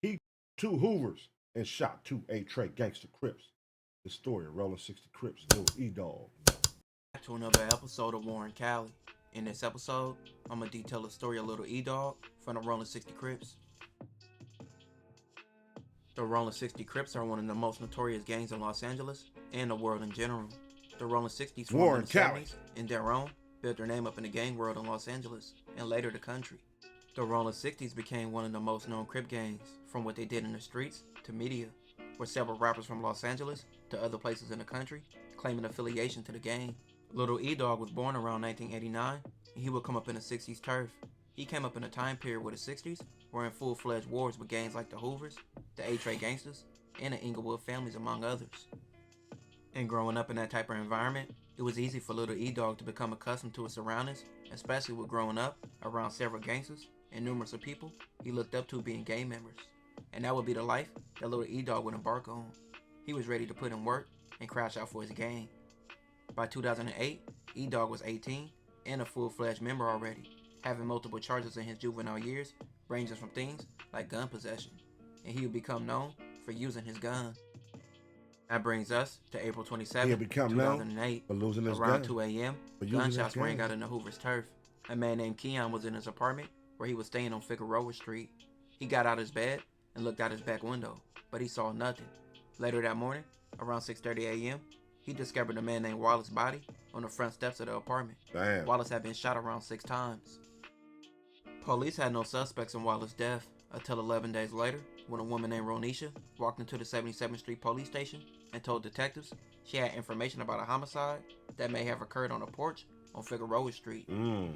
He two Hoovers and shot two A-Tray gangster Crips. The story of Rollin 60 Crips, little E-Dog. Back to another episode of War in Cali. In this episode, I'm gonna detail the story of Little E-Dog from the Rollin 60 Crips. The Rollin 60 Crips are one of the most notorious gangs in Los Angeles and the world in general. The Rollin 60s formed in the 70s and their own built their name up in the gang world in Los Angeles and later the country. The Rollin 60s became one of the most known Crip gangs from what they did in the streets to media, where several rappers from Los Angeles to other places in the country claiming affiliation to the gang. Little E-Dog was born around 1989 and he would come up in the 60s turf. He came up in a time period where the 60s were in full-fledged wars with gangs like the Hoovers, the A-Tray Gangstas, and the Inglewood families among others. And growing up in that type of environment, it was easy for Little E-Dog to become accustomed to his surroundings, especially with growing up around several gangsters and numerous of people he looked up to being gang members. And that would be the life that Little E-Dog would embark on. He was ready to put in work and crash out for his gang. By 2008, E-Dog was 18 and a full-fledged member already, having multiple charges in his juvenile years, ranging from things like gun possession, and he would become known for using his gun. That brings us to April 27, 2008. Around 2 a.m., gunshots rang out in the Hoovers turf. A man named Keon was in his apartment where he was staying on Figueroa Street. He got out his bed and looked out his back window, but he saw nothing. Later that morning, around 6:30 a.m., he discovered a man named Wallace's body on the front steps of the apartment. Damn. Wallace had been shot around 6 times. Police had no suspects in Wallace's death until 11 days later when a woman named Ronisha walked into the 77th Street police station and told detectives she had information about a homicide that may have occurred on a porch on Figueroa Street.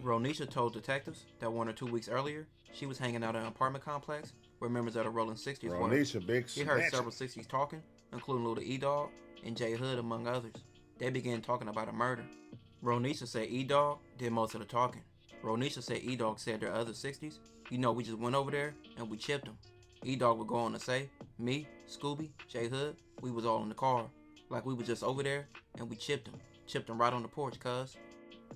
Ronisha told detectives that 1 or 2 weeks earlier, she was hanging out in an apartment complex where members of the Rollin 60s were. She heard several 60s talking, including Little E-Dog and J Hood among others. They began talking about a murder. Ronisha said E-Dog did most of the talking. Ronisha said E-Dog said to other 60s, "You know, we just went over there and we chipped him." E-Dog would go on to say, "Me, Scooby, J Hood, we was all in the car. Like we was just over there and we chipped him. Chipped him right on the porch, cuz."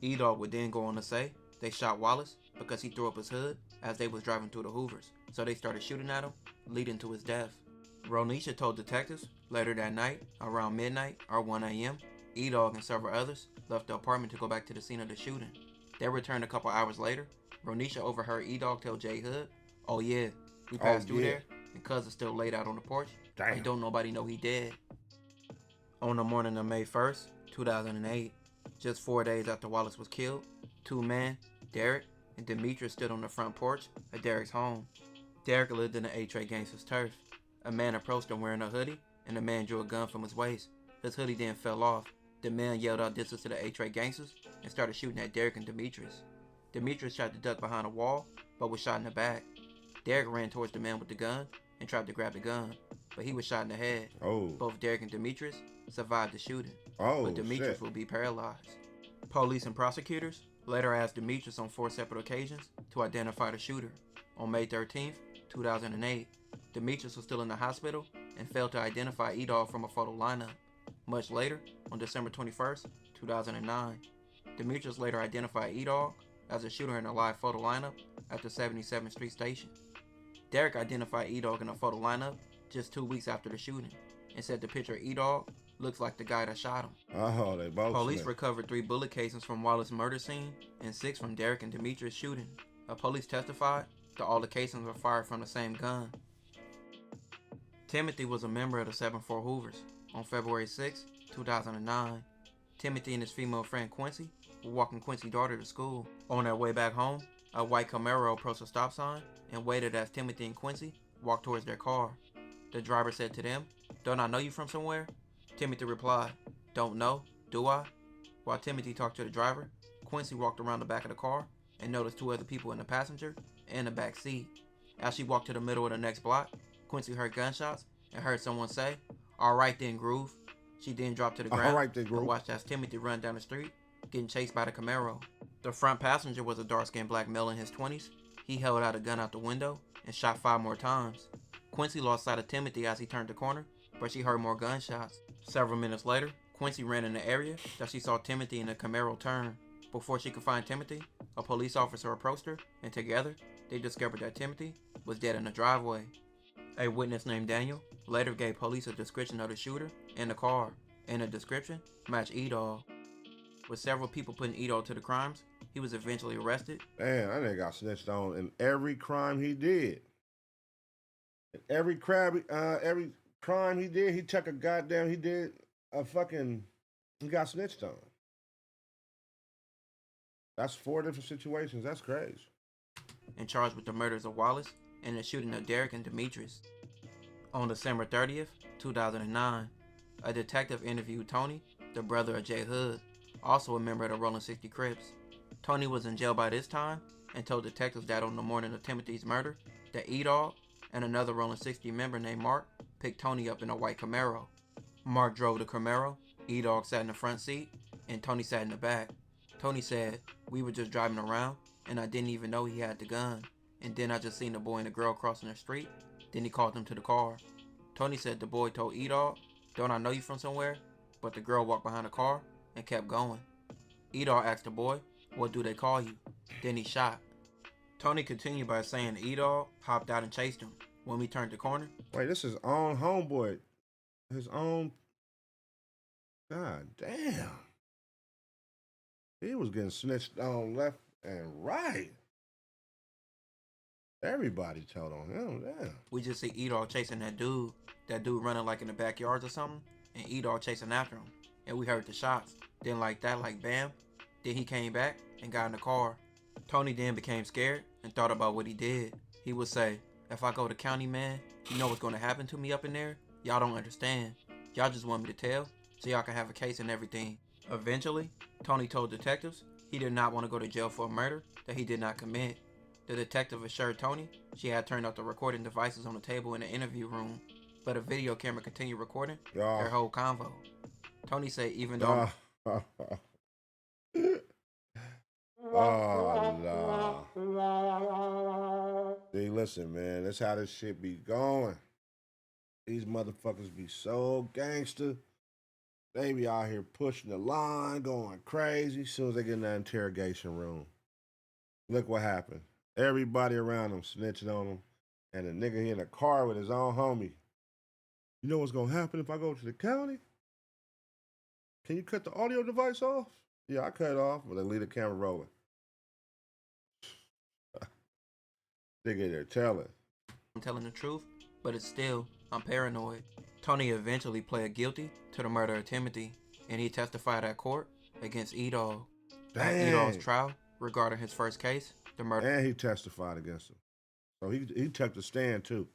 E-Dog would then go on to say they shot Wallace because he threw up his hood as they was driving through the Hoovers, so they started shooting at him, leading to his death. Ronisha told detectives later that night, around midnight or 1 a.m., E-Dog and several others left the apartment to go back to the scene of the shooting. They returned a couple hours later. Ronisha overheard E-Dog tell J Hood, "Oh yeah, we passed through there and cuz is still laid out on the porch. Like don't nobody know he dead." On the morning of May 1st, 2008, just 4 days after Wallace was killed, two men, Derek and Demetrius, stood on the front porch of Derek's home. Derek lived in the A-Tray Gangsta's turf. A man approached him wearing a hoodie, and the man drew a gun from his waist. His hoodie then fell off. The man yelled out distance to the A-Tray Gangsters and started shooting at Derek and Demetrius. Demetrius tried to duck behind a wall, but was shot in the back. Derek ran towards the man with the gun and tried to grab the gun, but he was shot in the head. Both Derek and Demetrius survived the shooting, but Demetrius will be paralyzed. Police and prosecutors later asked Demetrius on 4 separate occasions to identify the shooter. On May 13th, 2008, Demetrius was still in the hospital and failed to identify E-Dog from a photo lineup. Much later, on December 21st, 2009, Demetrius later identified E-Dog as a shooter in a live photo lineup at the 77th Street station. Derek identified E-Dog in a photo lineup just 2 weeks after the shooting and said the picture of E-Dog looks like the guy that shot him. They both Police recovered 3 bullet casings from Wallace's murder scene and 6 from Derek and Demetrius' shooting. Police testified that all the casings were fired from the same gun. Timothy was a member of the 7-4 Hoovers. On February 6, 2009, Timothy and his female friend Quincy were walking Quincy's daughter to school. On their way back home, a white Camaro approached a stop sign and waited as Timothy and Quincy walked towards their car. The driver said to them, "Don't I know you from somewhere?" Timothy replied, "Don't know, do I?" While Timothy talked to the driver, Quincy walked around the back of the car and noticed 2 other people in the passenger and the back seat. As she walked to the middle of the next block, Quincy heard gunshots and heard someone say, "Alright then, Groove." She then dropped to the ground and watched as Timothy run down the street, getting chased by the Camaro. The front passenger was a dark-skinned black male in his 20s. He held out a gun out the window and shot 5 more times. Quincy lost sight of Timothy as he turned the corner, but she heard more gunshots. Several minutes later, Quincy ran in the area that she saw Timothy and the Camaro turn. Before she could find Timothy, a police officer approached her, and together, they discovered that Timothy was dead in the driveway. A witness named Daniel later gave police a description of the shooter and the car, and the description matched E-Dog. With several people putting E-Dog to the crimes, he was eventually arrested. Damn, that nigga got snitched on in every crime he did. In every crime he did, he took a goddamn, he did a fucking, he got snitched on. That's 4 different situations. That's crazy. And charged with the murders of Wallace and the shooting of Derek and Demetrius. On December 30th, 2009, a detective interviewed Tony, the brother of J Hood, also a member of the Rollin 60 Crips. Tony was in jail by this time and told detectives that on the morning of Timothy's murder, that E-Dog and another Rollin 60 member named Mark picked Tony up in a white Camaro. Mark drove the Camaro, E-Dog sat in the front seat, and Tony sat in the back. Tony said, "We were just driving around, and I didn't even know he had the gun. And then I just seen the boy and the girl crossing the street. Then he called them to the car." Tony said the boy told E-Dog, "Don't I know you from somewhere?" But the girl walked behind the car and kept going. E-Dog asked the boy, "What do they call you?" Then he shot. Tony continued by saying E-Dog hopped out and chased him. When we turned the corner, Wait, this is his own homeboy. His own. God damn. He was getting snitched on left and right. Everybody told on him, damn. we just see E-Dog chasing that dude running like in the backyards or something, and E-Dog chasing after him. And we heard the shots. Then like that, like bam. Then he came back and got in the car. Tony then became scared and thought about what he did. He would say, "If I go to county, man, you know what's going to happen to me up in there? Y'all don't understand. Y'all just want me to tell so y'all can have a case and everything." Eventually, Tony told detectives he did not want to go to jail for a murder that he did not commit. The detective assured Tony she had turned off the recording devices on the table in the interview room, but a video camera continued recording their whole convo. Tony said even though... Oh, no. See, listen, man, that's how this shit be going. These motherfuckers be so gangster. They be out here pushing the line, going crazy as soon as they get in that interrogation room. Look what happened. Everybody around them snitching on him, and the nigga in the car with his own homie. "You know what's gonna happen if I go to the county? Can you cut the audio device off?" "Yeah, I cut it off," but they leave the camera rolling. Nigga, they're telling. "I'm telling the truth, but it's still, I'm paranoid." Tony eventually pled guilty to the murder of Timothy, and he testified at court against E-Dog. At E-Dog's trial regarding his first case, the murder. And he testified against him. So he took the stand too.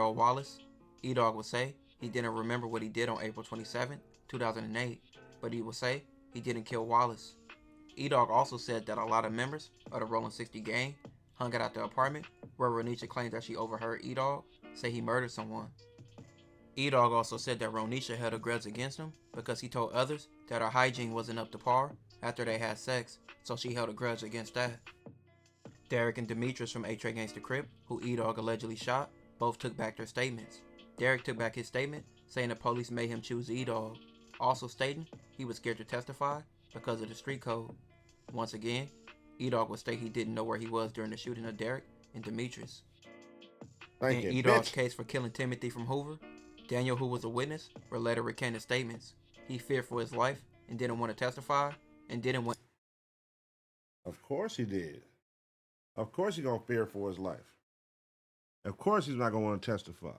of Wallace. E-Dog would say he didn't remember what he did on April 27, 2008, but he would say he didn't kill Wallace. E-Dog also said that a lot of members of the Rollin 60 gang hung out at the apartment where Ronisha claimed that she overheard E-Dog say he murdered someone. E-Dog also said that Ronisha held a grudge against him because he told others that her hygiene wasn't up to par after they had sex, so she held a grudge against that. Derek and Demetrius from ABP Gangsta Crip, who E-Dog allegedly shot, both took back their statements. Derek took back his statement, saying the police made him choose E-Dog, also stating he was scared to testify because of the street code. Once again, E-Dog would state he didn't know where he was during the shooting of Derek and Demetrius. In E-Dog's case for killing Timothy from Hoover, Daniel, who was a witness, would later recant his statements. He feared for his life and didn't want to testify and didn't want... Of course he did. Of course he's going to fear for his life. Of course he's not going to want to testify.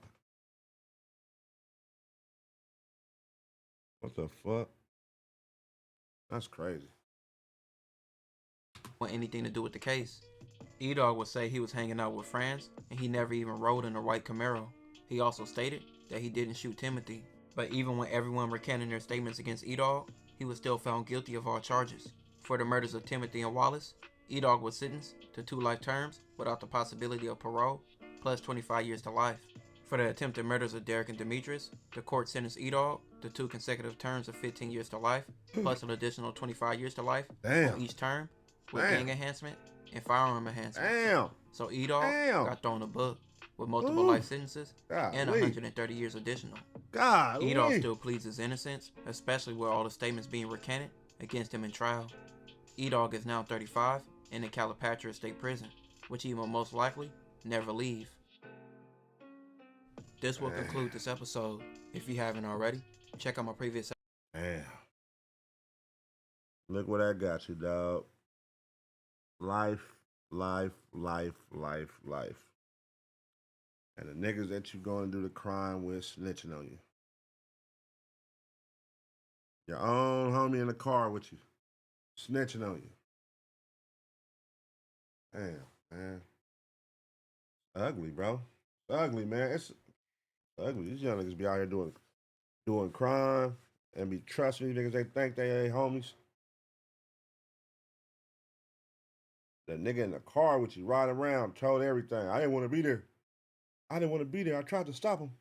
What the fuck? That's crazy. Want anything to do with the case. E-Dog would say he was hanging out with friends and he never even rode in a white Camaro. He also stated that he didn't shoot Timothy. But even when everyone recanted their statements against E-Dog, he was still found guilty of all charges. For the murders of Timothy and Wallace, E-Dog was sentenced to 2 life terms without the possibility of parole, plus 25 years to life. For the attempted murders of Derek and Demetrius, the court sentenced E-Dog to 2 consecutive terms of 15 years to life, plus an additional 25 years to life on each term, with gang enhancement and firearm enhancement. So E-Dog got thrown a book with multiple life sentences and 130 years additional. E-Dog still pleads his innocence, especially with all the statements being recanted against him in trial. E-Dog is now 35 in the Calipatria State Prison, which he will most likely never leave. This will conclude this episode. If you haven't already, check out my previous. Damn. Look what I got you, dog. Life. And the niggas that you going to do the crime with snitching on you. Your own homie in the car with you, snitching on you. Damn, man. Ugly, bro. It's ugly, man. It's ugly. These young niggas be out here doing crime and be trusting these niggas they think they ain't homies. The nigga in the car with you riding around told everything. I didn't want to be there. I tried to stop him.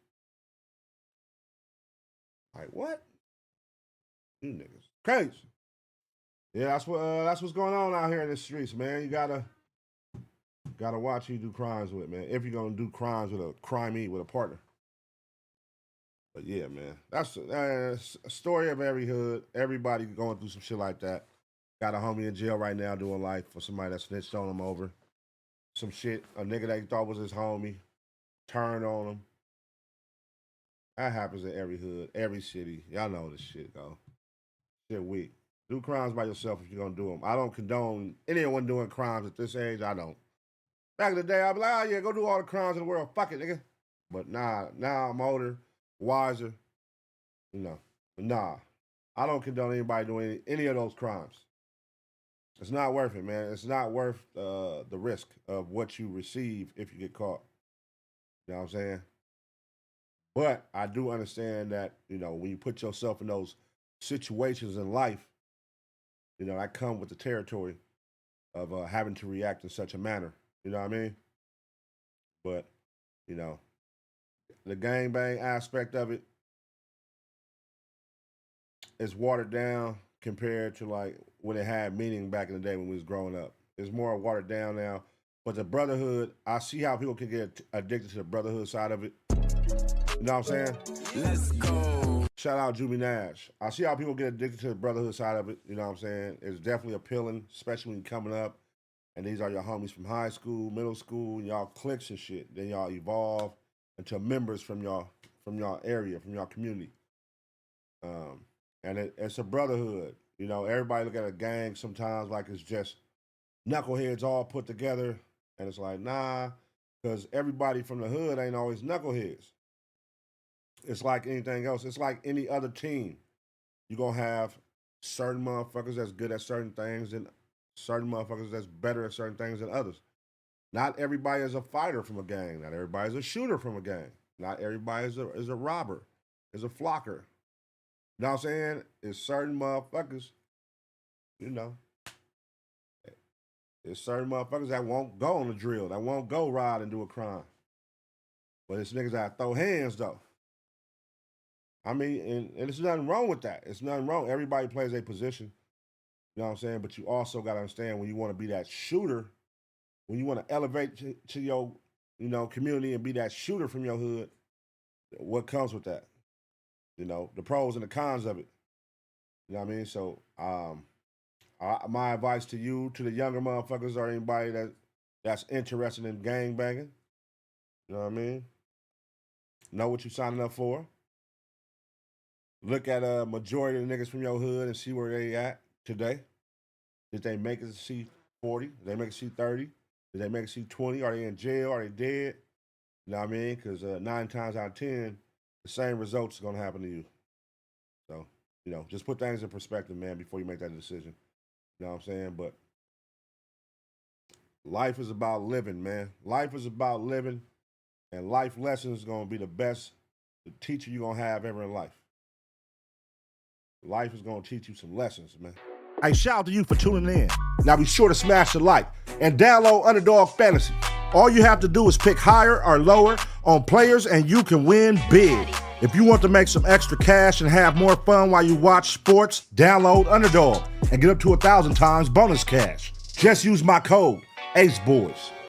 Like, what? You niggas crazy. Yeah, that's what's going on out here in the streets, man. You gotta watch who you do crimes with, man. If you're gonna do crimes with a partner. But yeah, man, that's a story of every hood. Everybody going through some shit like that. Got a homie in jail right now doing life for somebody that snitched on him over some shit. A nigga that he thought was his homie turned on him. That happens in every hood, every city. Y'all know this shit, though. Shit weak. Do crimes by yourself if you're gonna do them. I don't condone anyone doing crimes at this age. I don't. Back in the day, I'd be like, oh yeah, go do all the crimes in the world. Fuck it, nigga. But now I'm older, wiser. Nah. I don't condone anybody doing any of those crimes. It's not worth it, man. It's not worth the risk of what you receive if you get caught. You know what I'm saying? But I do understand that, when you put yourself in those situations in life, that come with the territory of having to react in such a manner. You know what I mean? But, the gangbang aspect of it is watered down compared to like when it had meaning back in the day when we was growing up. It's more watered down now. But the brotherhood, I see how people can get addicted to the brotherhood side of it. You know what I'm saying? Let's go. Shout out Juby Nash. I see how people get addicted to the brotherhood side of it. You know what I'm saying? It's definitely appealing, especially when you're coming up. And these are your homies from high school, middle school, and y'all cliques and shit. Then y'all evolve into members from y'all area, from y'all community. And it's a brotherhood. Everybody look at a gang sometimes like it's just knuckleheads all put together. And it's like, nah, because everybody from the hood ain't always knuckleheads. It's like anything else. It's like any other team. You're going to have certain motherfuckers that's good at certain things and certain motherfuckers that's better at certain things than others. Not everybody is a fighter from a gang. Not everybody is a shooter from a gang. Not everybody is a robber, is a flocker. You know what I'm saying? It's certain motherfuckers, It's certain motherfuckers that won't go on the drill, that won't go ride and do a crime. But it's niggas that throw hands, though. I mean, and there's nothing wrong with that. It's nothing wrong. Everybody plays a position. You know what I'm saying? But you also got to understand when you want to be that shooter, when you want to elevate to your, community and be that shooter from your hood, what comes with that? The pros and the cons of it. You know what I mean? So, my advice to you, to the younger motherfuckers or anybody that's interested in gang banging, you know what I mean? Know what you're signing up for. Look at a majority of the niggas from your hood and see where they at today. Did they make it to see 40? Did they make it to see 30? Did they make it to see 20? Are they in jail? Are they dead? You know what I mean? Because 9 times out of 10, the same results are going to happen to you. So, just put things in perspective, man, before you make that decision. You know what I'm saying? But life is about living, man. Life is about living, and life lessons is going to be the best teacher you're going to have ever in life. Life is going to teach you some lessons, man. Hey, shout out to you for tuning in. Now be sure to smash the like and download Underdog Fantasy. All you have to do is pick higher or lower on players and you can win big. If you want to make some extra cash and have more fun while you watch sports, download Underdog and get up to 1,000 times bonus cash. Just use my code, AceBoys.